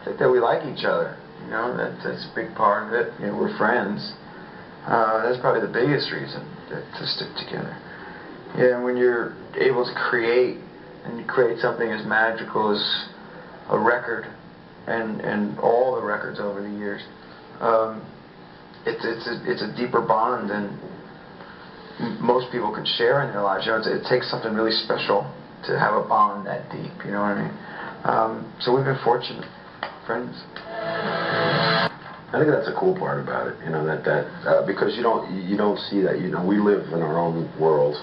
think that we like each other. You know, that's a big part of it. You know, we're friends. That's probably the biggest reason to stick together. Yeah, and when you're able to create, and you create something as magical as a record, and all the records over the years, it's a deeper bond than most people can share in their lives. You know, it takes something really special to have a bond that deep. You know what I mean? So we've been fortunate friends. I think that's a cool part about it, you know, because you don't see that. You know, we live in our own world,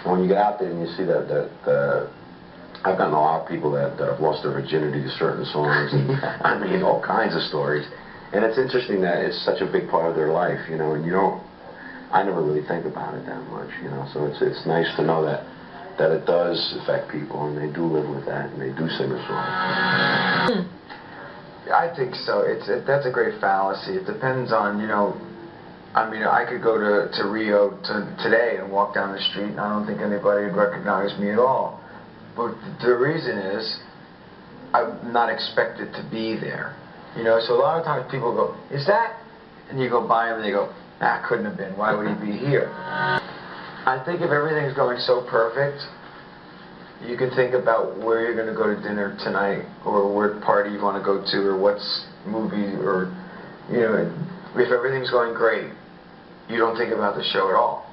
and when you get out there and you see that I've gotten a lot of people that have lost their virginity to certain songs, and I mean all kinds of stories, and it's interesting that it's such a big part of their life, you know, and I never really think about it that much, you know, so it's nice to know that it does affect people, and they do live with that, and they do sing a song. I think so. That's a great fallacy. It depends on, you know, I mean, I could go to Rio today and walk down the street, and I don't think anybody would recognize me at all. But the reason is, I'm not expected to be there. You know, so a lot of times people go, "Is that?" And you go by them and they go, "Nah, couldn't have been. Why would he be here?" I think if everything's going so perfect, you can think about where you're going to go to dinner tonight, or what party you want to go to, or what's movie, or, you know, if everything's going great, you don't think about the show at all.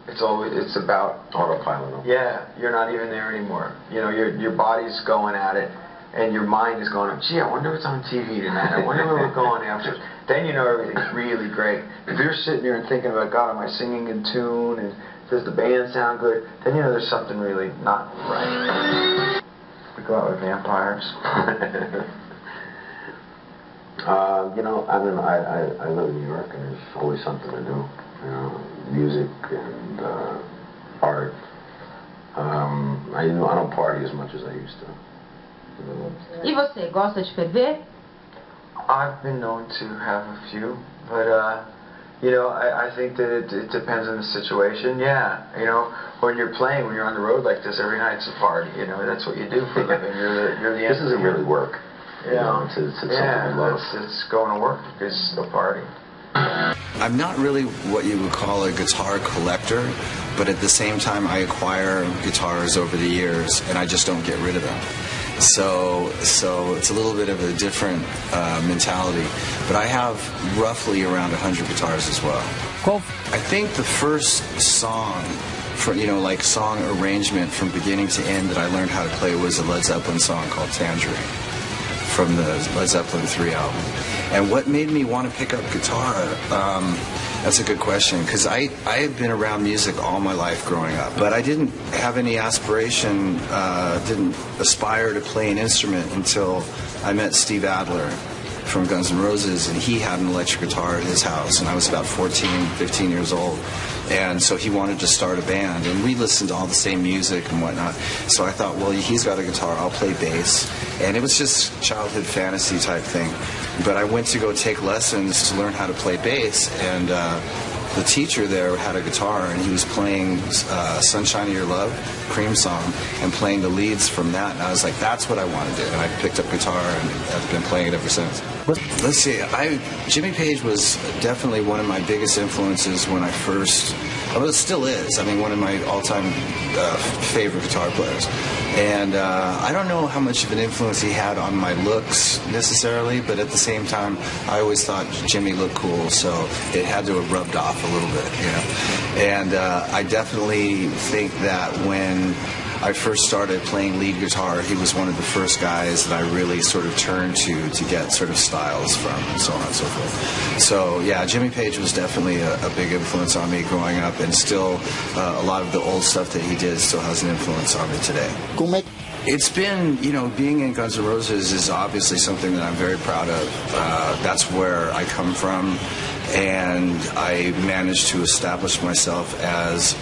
It's about autopilot. Yeah, you're not even there anymore. You know, your body's going at it, and your mind is going, "Gee, I wonder what's on TV tonight. I wonder where we're going after." Then you know everything's really great. If you're sitting there and thinking about, "God, am I singing in tune? And does the band sound good?" Then you know there's something really not right. We go out with vampires. You know, I mean, I live in New York, and there's always something to do. You know, music and art. I don't party as much as I used to. E você, gosta de ferver? I've been known to have a few, but you know, I think that it depends on the situation. Yeah, you know, when you're on the road like this, every night's a party. You know, that's what you do for a living. You're the This isn't really work. Yeah, you know, it's something yeah, we love. it's going to work. It's a party. I'm not really what you would call a guitar collector, but at the same time I acquire guitars over the years and I just don't get rid of them. So it's a little bit of a different mentality, but I have roughly around 100 guitars as well. Cool. I think the first song, like song arrangement from beginning to end that I learned how to play was a Led Zeppelin song called Tangerine from the Led Zeppelin 3 album. And what made me want to pick up guitar, that's a good question, because I had been around music all my life growing up, but I didn't have any aspiration, didn't aspire to play an instrument until I met Steve Adler from Guns N' Roses, and he had an electric guitar at his house, and I was about 14, 15 years old. And so he wanted to start a band, and we listened to all the same music and whatnot. So I thought, well, he's got a guitar, I'll play bass. And it was just childhood fantasy type thing. But I went to go take lessons to learn how to play bass, and the teacher there had a guitar, and he was playing Sunshine of Your Love, Cream Song, and playing the leads from that. And I was like, that's what I want to do. And I picked up guitar, and I've been playing it ever since. Let's see, Jimmy Page was definitely one of my biggest influences when I first, well, it still is, I mean, one of my all-time favorite guitar players. And I don't know how much of an influence he had on my looks necessarily, but at the same time, I always thought Jimmy looked cool, so it had to have rubbed off a little bit, you know. And I definitely think that when I first started playing lead guitar, he was one of the first guys that I really sort of turned to get sort of styles from, and so on and so forth. So yeah, Jimmy Page was definitely a big influence on me growing up, and still a lot of the old stuff that he did still has an influence on me today. It's been, you know, being in Guns N' Roses is obviously something that I'm very proud of. That's where I come from, and I managed to establish myself as,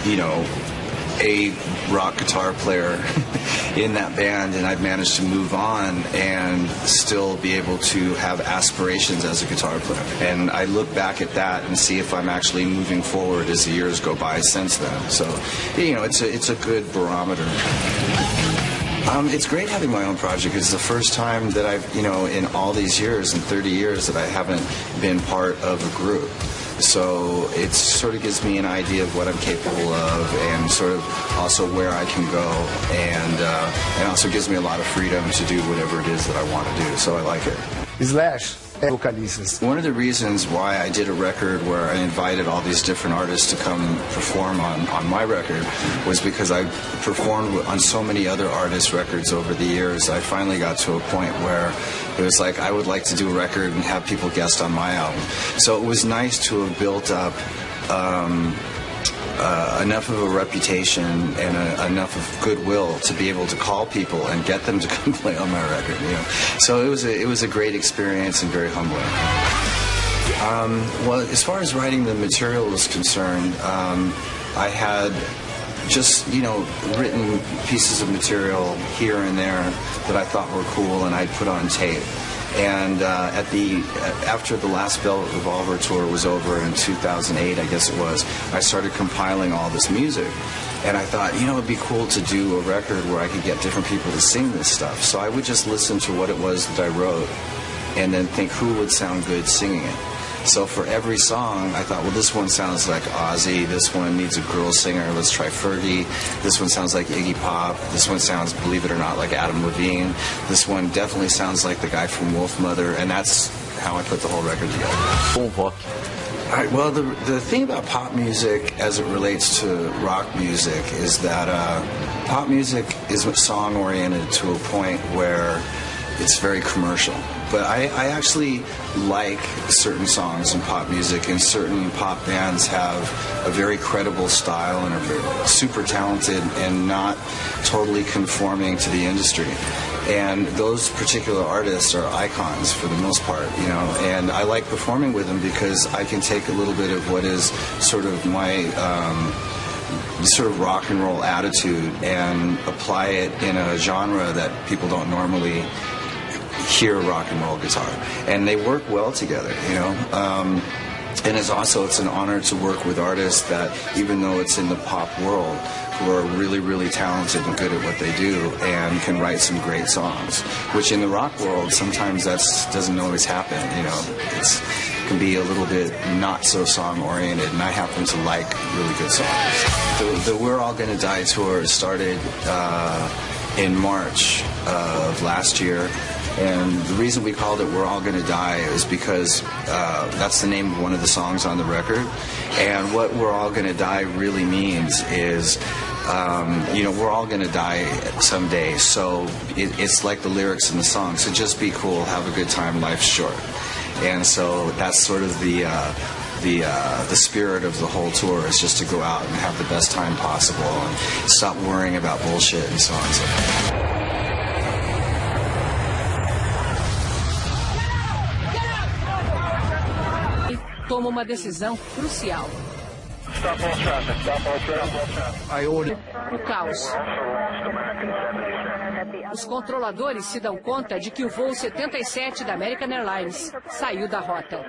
you know, a rock guitar player in that band, and I've managed to move on and still be able to have aspirations as a guitar player. And I look back at that and see if I'm actually moving forward as the years go by since then. So, you know, it's a good barometer. It's great having my own project. It's the first time that I've, in all these years, in 30 years, that I haven't been part of a group. So it sort of gives me an idea of what I'm capable of, and sort of also where I can go, and also gives me a lot of freedom to do whatever it is that I want to do. So I like it. Slash vocalistas. One of the reasons why I did a record where I invited all these different artists to come perform on my record was because I performed on so many other artists' records over the years. I finally got to a point where it was like I would like to do a record and have people guest on my album. So it was nice to have built up enough of a reputation and enough of goodwill to be able to call people and get them to come play on my record. So it was a great experience and very humbling. Well, as far as writing the material was concerned, I had just written pieces of material here and there that I thought were cool, and I'd put on tape. And after the last Velvet Revolver tour was over in 2008, I guess it was, I started compiling all this music. And I thought, it'd be cool to do a record where I could get different people to sing this stuff. So I would just listen to what it was that I wrote and then think who would sound good singing it. So for every song, I thought, well, this one sounds like Ozzy. This one needs a girl singer. Let's try Fergie. This one sounds like Iggy Pop. This one sounds, believe it or not, like Adam Levine. This one definitely sounds like the guy from Wolf Mother. And that's how I put the whole record together. All right, well, the thing about pop music as it relates to rock music is that pop music is song-oriented to a point where it's very commercial. But I actually like certain songs in pop music, and certain pop bands have a very credible style and are very super talented and not totally conforming to the industry. And those particular artists are icons for the most part, and I like performing with them because I can take a little bit of what is sort of my sort of rock and roll attitude and apply it in a genre that people don't normally hear rock and roll guitar, and they work well together, and it's an honor to work with artists that, even though it's in the pop world, who are really, really talented and good at what they do and can write some great songs, which in the rock world sometimes that doesn't always happen. It can be a little bit not so song oriented, and I happen to like really good songs. The We're All Gonna Die tour started in March of last year. And the reason we called it We're All Gonna Die is because that's the name of one of the songs on the record. And what We're All Gonna Die really means is, we're all gonna die someday. So it's like the lyrics in the song. So just be cool, have a good time, life's short. And so that's sort of the spirit of the whole tour, is just to go out and have the best time possible and stop worrying about bullshit and so on and so forth. Toma uma decisão crucial. O caos. Os controladores se dão conta de que o voo 77 da American Airlines saiu da rota.